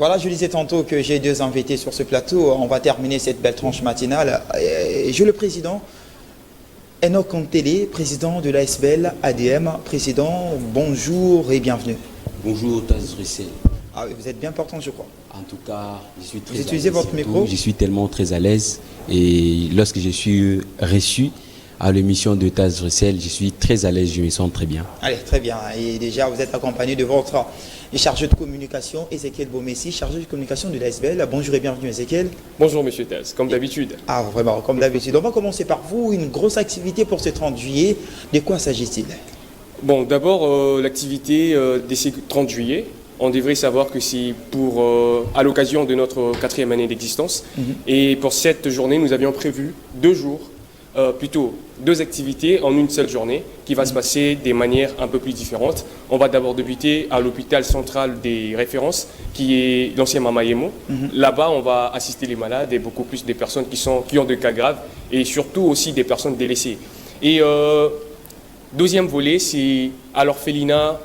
Voilà, je disais tantôt que j'ai deux invités sur ce plateau. On va terminer cette belle tranche matinale. J'ai le président Enoch Kontélé, président de l'ASBL ADM. Président, bonjour et bienvenue. Bonjour Taz Russell. Ah, vous êtes bien portant, je crois. En tout cas, je suis très Vous utilisez votre micro? Je suis tellement très à l'aise. Et lorsque je suis reçu à l'émission de Taz Russell, je suis très à l'aise, je me sens très bien. Allez, très bien. Et déjà, vous êtes accompagné de votre chargé de communication, Ezekiel Bomessi, chargé de communication de l'ASBL. Bonjour et bienvenue, Ezekiel. Bonjour, monsieur Taz, comme d'habitude. Ah, vraiment, comme d'habitude. On va commencer par vous. Une grosse activité pour ce 30 juillet. De quoi s'agit-il? Bon, d'abord, l'activité de ces 30 juillet, on devrait savoir que c'est à l'occasion de notre 4e année d'existence. Et pour cette journée, nous avions prévu 2 jours, plutôt 2 activités en une seule journée qui va se passer des manières un peu plus différentes. On va d'abord débuter à l'hôpital central des références qui est l'ancien Mamayemo. Là-bas, on va assister les malades et beaucoup plus des personnes qui ont des cas graves et surtout aussi des personnes délaissées. Et deuxième volet, c'est à l'orphelinat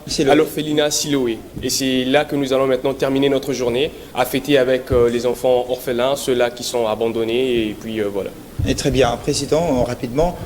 Siloé. Et c'est là que nous allons maintenant terminer notre journée à fêter avec les enfants orphelins, ceux-là qui sont abandonnés et puis voilà. Et très bien, président, rapidement.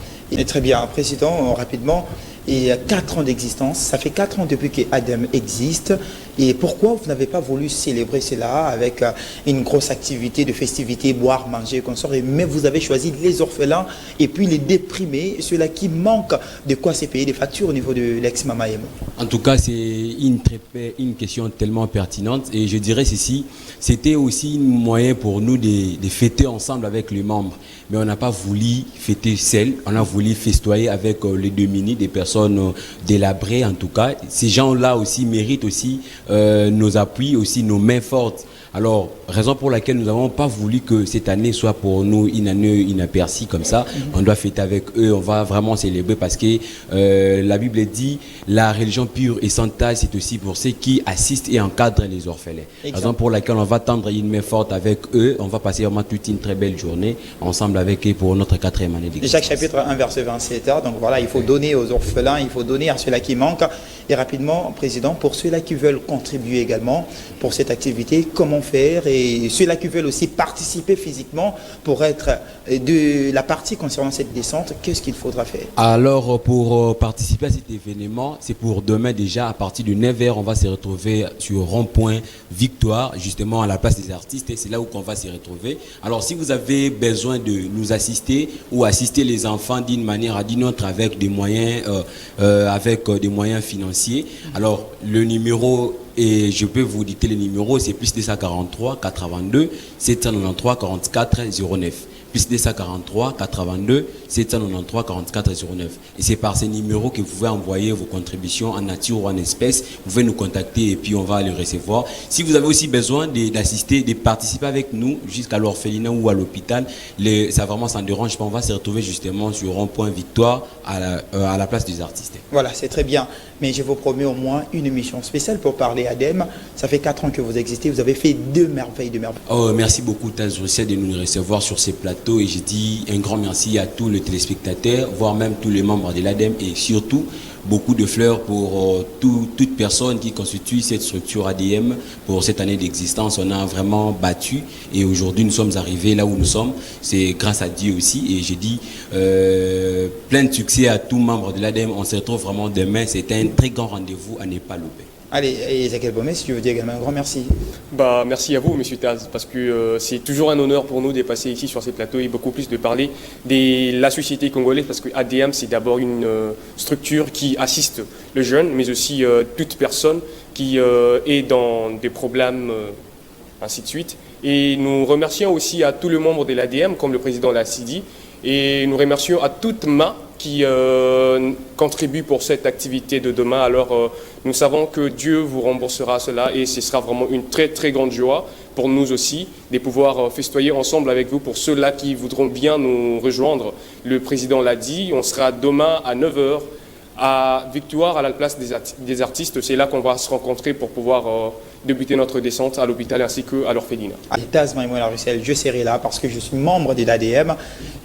Et 4 ans d'existence, ça fait 4 ans depuis que ADM existe. Et pourquoi vous n'avez pas voulu célébrer cela avec une grosse activité de festivité, boire, manger, consort, mais vous avez choisi les orphelins et puis les déprimés, ceux-là qui manquent de quoi se payer des factures au niveau de l'ex-Mamayemo? En tout cas, c'est une question tellement pertinente et je dirais ceci, c'était aussi un moyen pour nous de fêter ensemble avec les membres. Mais on n'a pas voulu fêter seul, on a voulu festoyer avec les démunis, des personnes délabrées en tout cas. Ces gens-là aussi méritent aussi nos appuis, aussi nos mains fortes. Alors, raison pour laquelle nous n'avons pas voulu que cette année soit pour nous une année inaperçue comme ça. On doit fêter avec eux, on va vraiment célébrer parce que la Bible dit la religion pure et sans tache, c'est aussi pour ceux qui assistent et encadrent les orphelins. Raison pour laquelle on va tendre une main forte avec eux. On va passer vraiment toute une très belle journée ensemble avec eux pour notre 4e année d'existence. Chaque chapitre 1 verset 27. Donc voilà, il faut donner aux orphelins, il faut donner à ceux-là qui manquent. Et rapidement, Président, pour ceux-là qui veulent contribuer également pour cette activité, comment faire? Et ceux-là qui veulent aussi participer physiquement pour être de la partie concernant cette descente, qu'est-ce qu'il faudra faire? Alors, pour participer à cet événement, c'est pour demain déjà, à partir de 9h, on va se retrouver sur Rond-Point Victoire, justement à la place des artistes, et c'est là où on va se retrouver. Alors, si vous avez besoin de nous assister ou assister les enfants d'une manière à d'une autre avec des moyens financiers, alors le numéro, et je peux vous dicter le numéro, c'est plus 243 82 793 44 09. Plus 243 82 793 44 09. Et c'est par ces numéros que vous pouvez envoyer vos contributions en nature ou en espèces. Vous pouvez nous contacter et puis on va les recevoir. Si vous avez aussi besoin d'assister, de participer avec nous jusqu'à l'orphelinat ou à l'hôpital, ça vraiment ça ne dérange pas. On va se retrouver justement sur Rond-Point Victoire à la place des artistes. Voilà, c'est très bien. Mais je vous promets au moins une émission spéciale pour parler ADM. Ça fait 4 ans que vous existez. Vous avez fait 2 merveilles, Oh, merci beaucoup Taz Russell de nous recevoir sur ces plateaux. Et je dis un grand merci à tous les téléspectateurs, voire même tous les membres de l'ADM et surtout beaucoup de fleurs pour toute personne qui constitue cette structure ADM pour cette année d'existence. On a vraiment battu et aujourd'hui nous sommes arrivés là où nous sommes. C'est grâce à Dieu aussi et je dis plein de succès à tous membres de l'ADM. On se retrouve vraiment demain. C'est un très grand rendez-vous à ne pas louper. Allez, Ezekiel Bomessi, je veux dire également un grand merci. Merci à vous, monsieur Taz, parce que c'est toujours un honneur pour nous de passer ici sur ces plateaux et beaucoup plus de parler de la société congolaise, parce que ADM, c'est d'abord une structure qui assiste le jeune, mais aussi toute personne qui est dans des problèmes, ainsi de suite. Et nous remercions aussi à tous les membres de l'ADM, comme le président l'a dit, et nous remercions à toute main qui contribue pour cette activité de demain. Alors, nous savons que Dieu vous remboursera cela et ce sera vraiment une très très grande joie pour nous aussi de pouvoir festoyer ensemble avec vous pour ceux-là qui voudront bien nous rejoindre. Le président l'a dit, on sera demain à 9h à Victoire, à la place des artistes. C'est là qu'on va se rencontrer pour pouvoir débuter notre descente à l'hôpital ainsi qu'à l'orphelinat. Taz Maïmouna Russel, je serai là parce que je suis membre de l'ADM,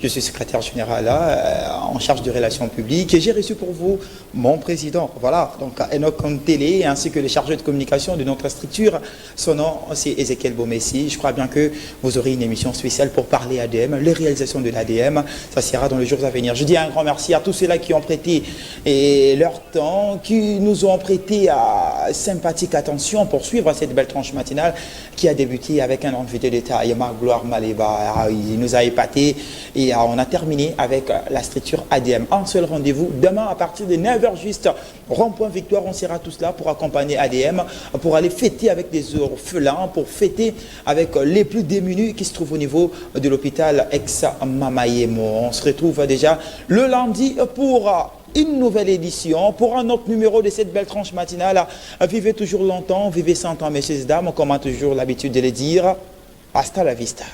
je suis secrétaire général là, en charge de relations publiques et j'ai reçu pour vous mon président, voilà, donc Enoch Télé ainsi que les chargés de communication de notre structure. Son nom c'est Ezekiel Bomessi. Je crois bien que vous aurez une émission spéciale pour parler ADM, les réalisations de l'ADM, ça sera dans les jours à venir. Je dis un grand merci à tous ceux-là qui ont prêté leur temps, qui nous ont prêté sympathique attention pour suivre cette belle tranche matinale qui a débuté avec un invité d'État, Yama Gloire Maleba. Il nous a épaté et on a terminé avec la structure ADM. Un seul rendez-vous demain à partir de 9h juste, rond-point Victoire. On sera tous là pour accompagner ADM, pour aller fêter avec des orphelins, pour fêter avec les plus démunis qui se trouvent au niveau de l'hôpital ex-Mamayemo. On se retrouve déjà le lundi pour une nouvelle édition, pour un autre numéro de cette belle tranche matinale. Vivez toujours longtemps, vivez 100 ans, messieurs et dames, comme on a toujours l'habitude de le dire. Hasta la vista.